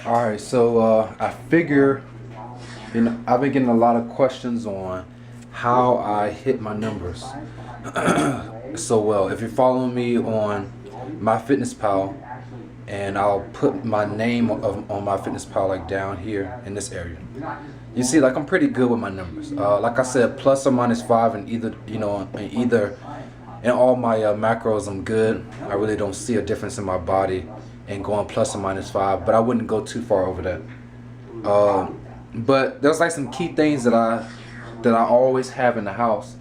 Alright, so I figure, I've been getting a lot of questions on how I hit my numbers so well. If you're following me on MyFitnessPal, and I'll put my name on MyFitnessPal like down here in this area. You see, like I'm pretty good with my numbers. Like I said, plus or minus 5 in either, in all my macros, I'm good. I really don't see a difference in my body and going plus or minus 5, but I wouldn't go too far over that. But there's like some key things that I always have in the house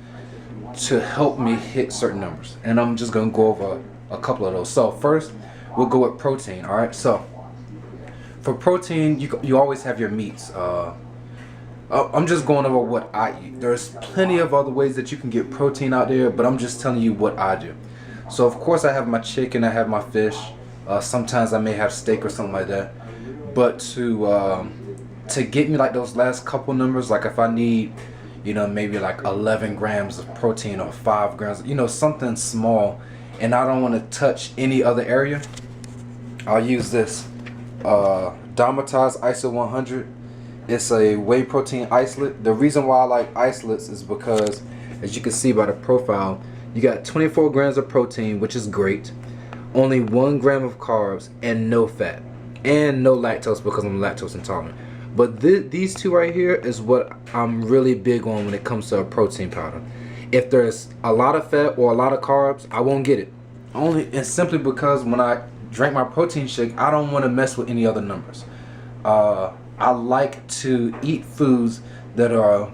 to help me hit certain numbers, and I'm just gonna go over a couple of those. So first, we'll go with protein. All right. So for protein, you always have your meats. I'm just going over what I eat. There's plenty of other ways that you can get protein out there, but I'm just telling you what I do. So of course I have my chicken, I have my fish. Sometimes I may have steak or something like that. But to get me like those last couple numbers, like if I need, maybe like 11 grams of protein or 5 grams, something small, and I don't want to touch any other area, I'll use this Dymatize ISO 100. It's a whey protein isolate. The reason why I like isolates is because, as you can see by the profile, you got 24 grams of protein, which is great, only 1 gram of carbs, and no fat, and no lactose because I'm lactose intolerant. But these two right here is what I'm really big on when it comes to a protein powder. If there's a lot of fat or a lot of carbs, I won't get it. Only and simply because when I drink my protein shake, I don't want to mess with any other numbers. I like to eat foods that are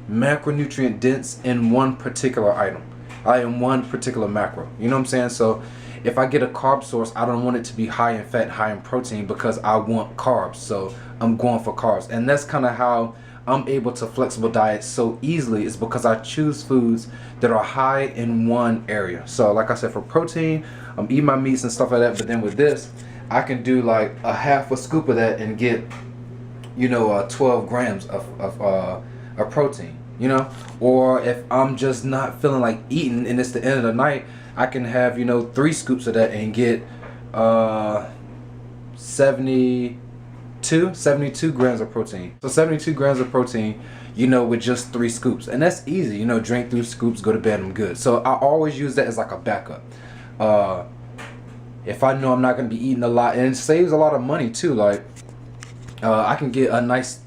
macronutrient dense in one particular item, in one particular macro. You know what I'm saying? So if I get a carb source, I don't want it to be high in fat, high in protein, because I want carbs. So I'm going for carbs. And that's kind of how I'm able to flexible diet so easily, is because I choose foods that are high in one area. So like I said, for protein, I'm eating my meats and stuff like that. But then with this, I can do like a half a scoop of that and get 12 grams of protein, or if I'm just not feeling like eating and it's the end of the night, I can have 3 scoops of that and get 72 grams of protein. So 72 grams of protein, with just 3 scoops, and that's easy. Drink 3 scoops, go to bed, I'm good. So I always use that as like a backup. If I know I'm not going to be eating a lot, and it saves a lot of money too, like I can get a nice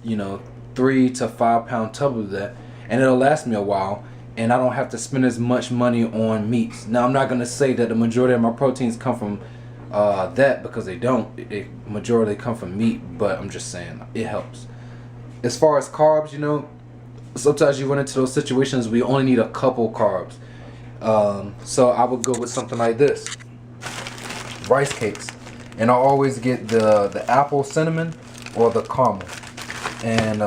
3 to 5 pound tub of that, and it'll last me a while, and I don't have to spend as much money on meats. Now I'm not going to say that the majority of my proteins come from that, because they don't. Majority come from meat, but I'm just saying it helps. As far as carbs, sometimes you run into those situations where you only need a couple carbs. So I would go with something like this, rice cakes, and I always get the apple cinnamon or the caramel. And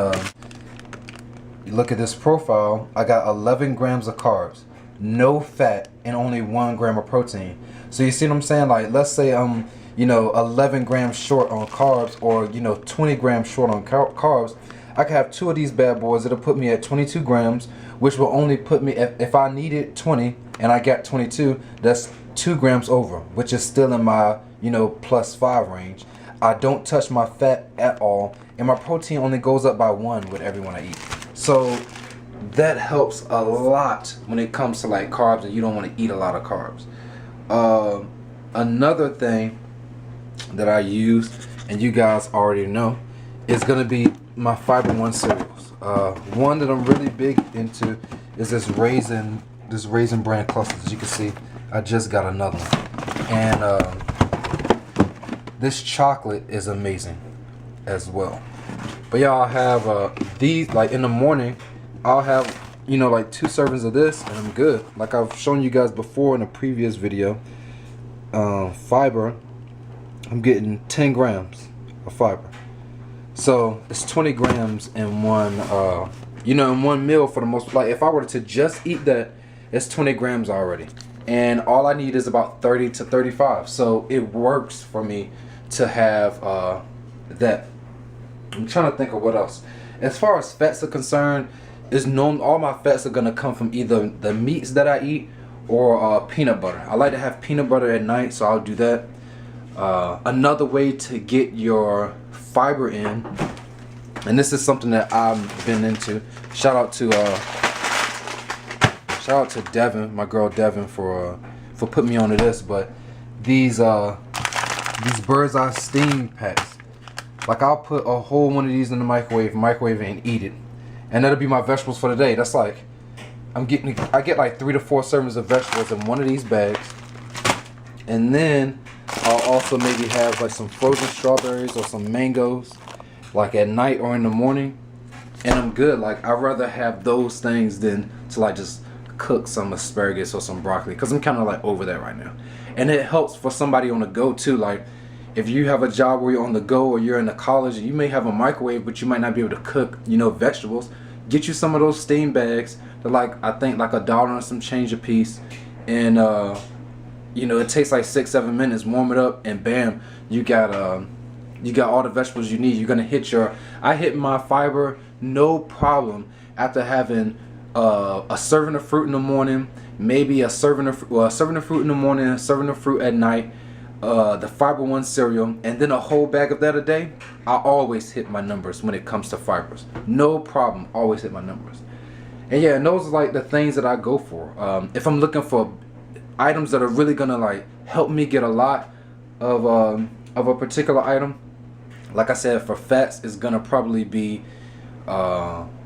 you look at this profile, I got 11 grams of carbs, no fat, and only 1 gram of protein. So you see what I'm saying? Like, let's say I'm 11 grams short on carbs, or 20 grams short on carbs. I could have 2 of these bad boys. It'll put me at 22 grams, which will only put me, if I needed 20 and I got 22, that's 2 grams over, which is still in my plus 5 range. I don't touch my fat at all, and my protein only goes up by 1 with every one I eat. So that helps a lot when it comes to like carbs, and you don't want to eat a lot of carbs. Another thing that I use, and you guys already know, is gonna be my Fiber One cereals. One that I'm really big into is this raisin bran clusters. As you can see, I just got another one, and this chocolate is amazing as well. But yeah, I'll have these, like in the morning, I'll have like 2 servings of this, and I'm good. Like I've shown you guys before in a previous video, fiber, I'm getting 10 grams of fiber. So it's 20 grams in one, in one meal for the most. Like if I were to just eat that, it's 20 grams already, and all I need is about 30 to 35. So it works for me to have that. I'm trying to think of what else. As far as fats are concerned, it's known all my fats are gonna come from either the meats that I eat or peanut butter. I like to have peanut butter at night, so I'll do that. Another way to get your fiber in, and this is something that I've been into. Shout out to Devin, my girl Devin, for putting me onto this. But these bird's eye steam packs, like I'll put a whole one of these in the microwave it and eat it, and that'll be my vegetables for the day. That's like I get like 3 to 4 servings of vegetables in one of these bags, and then I'll also maybe have like some frozen strawberries or some mangoes, like at night or in the morning, and I'm good. Like I'd rather have those things than to like just cook some asparagus or some broccoli, because I'm kind of like over that right now. And it helps for somebody on the go too. Like if you have a job where you're on the go, or you're in a college, you may have a microwave but you might not be able to cook, you know, vegetables. Get you some of those steam bags. They're like, I think like $1 and some change a piece, and you know, it takes like 6-7 minutes. Warm it up and bam, you got all the vegetables you need. You're gonna hit I hit my fiber no problem after having a serving of fruit in the morning, maybe a serving of fruit in the morning, a serving of fruit at night, the Fiber One cereal, and then a whole bag of that a day. I always hit my numbers when it comes to fibers. No problem, always hit my numbers. And yeah, and those are like the things that I go for. If I'm looking for items that are really gonna like help me get a lot of a particular item, like I said, for fats, it's gonna probably be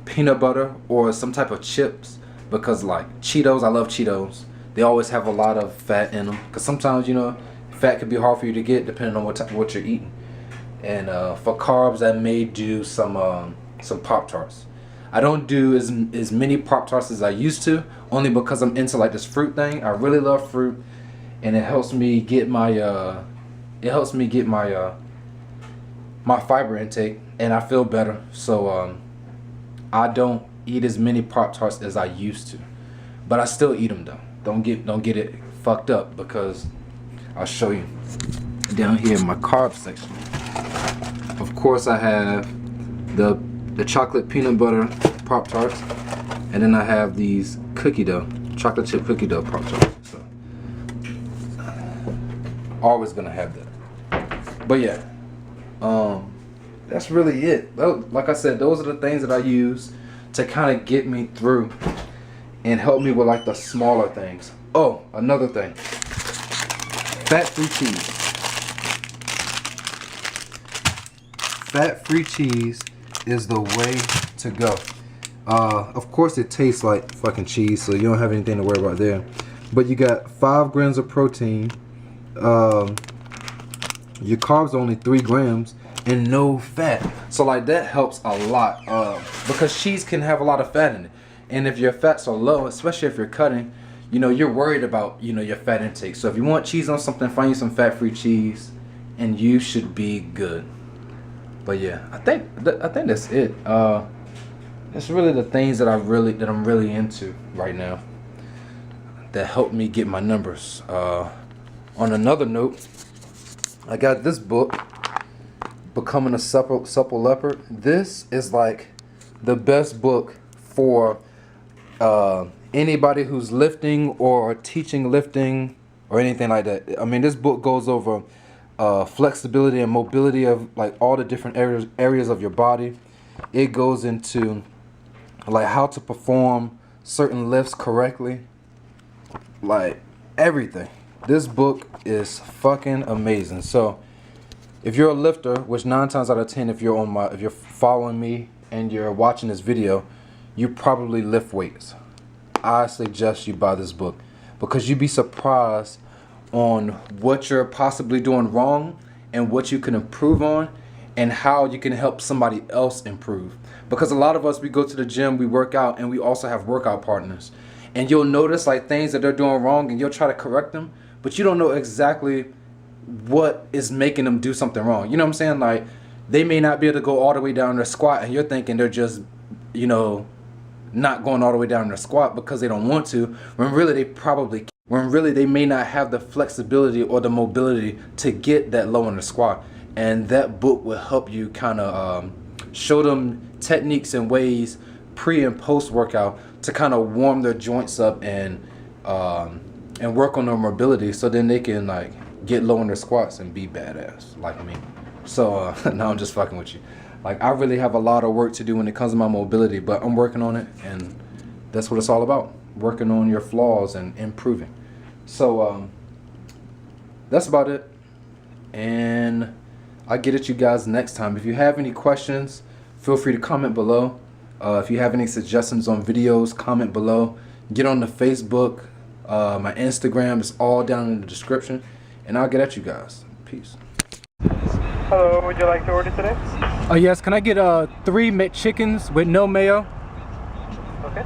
peanut butter or some type of chips, because like Cheetos, I love Cheetos. They always have a lot of fat in them, because sometimes, you know, fat can be hard for you to get depending on what you're eating. And for carbs, I may do some Pop-Tarts. I don't do as many Pop-Tarts as I used to, only because I'm into like this fruit thing. I really love fruit, and it helps me get my my fiber intake, and I feel better. So I don't eat as many Pop-Tarts as I used to, but I still eat them though. Don't get it fucked up, because I'll show you down here in my carb section. Of course, I have the chocolate peanut butter Pop-Tarts, and then I have these cookie dough, chocolate chip cookie dough Pop-Tarts. So always gonna have that. But yeah, that's really it. Like I said, those are the things that I use to kind of get me through and help me with like the smaller things. Oh, another thing, fat-free cheese. Fat-free cheese is the way to go. Of course, it tastes like fucking cheese, so you don't have anything to worry about there. But you got 5 grams of protein. Your carbs are only 3 grams and no fat. So like that helps a lot, because cheese can have a lot of fat in it. And if your fats are low, especially if you're cutting, you know, you're worried about, you know, your fat intake. So if you want cheese on something, find you some fat-free cheese and you should be good. But yeah, I think that's it. That's really the things that I'm really into right now, that help me get my numbers. On another note, I got this book, Becoming a Supple Leopard. This is like the best book for anybody who's lifting or teaching lifting or anything like that. I mean, this book goes over flexibility and mobility of like all the different areas of your body. It goes into like how to perform certain lifts correctly, like everything. This book is fucking amazing. So if you're a lifter, which 9 times out of 10, if you're following me and you're watching this video, you probably lift weights. I suggest you buy this book, because you'd be surprised on what you're possibly doing wrong and what you can improve on, and how you can help somebody else improve. Because a lot of us, we go to the gym, we work out, and we also have workout partners, and you'll notice like things that they're doing wrong, and you'll try to correct them, but you don't know exactly what is making them do something wrong. You know what I'm saying? Like, they may not be able to go all the way down their squat, and you're thinking they're just, you know, not going all the way down their squat because they don't want to, when really they probably can. When really they may not have the flexibility or the mobility to get that low in the squat. And that book will help you kind of show them techniques and ways pre and post workout to kind of warm their joints up and work on their mobility, so then they can like get low in their squats and be badass like me. So no, I'm just fucking with you. Like, I really have a lot of work to do when it comes to my mobility, but I'm working on it, and that's what it's all about. Working on your flaws and improving. So that's about it. And I'll get at you guys next time. If you have any questions, feel free to comment below. If you have any suggestions on videos, comment below. Get on the Facebook. My Instagram is all down in the description. And I'll get at you guys. Peace. Hello, would you like to order today? Yes, can I get 3 McChickens with no mayo? Okay.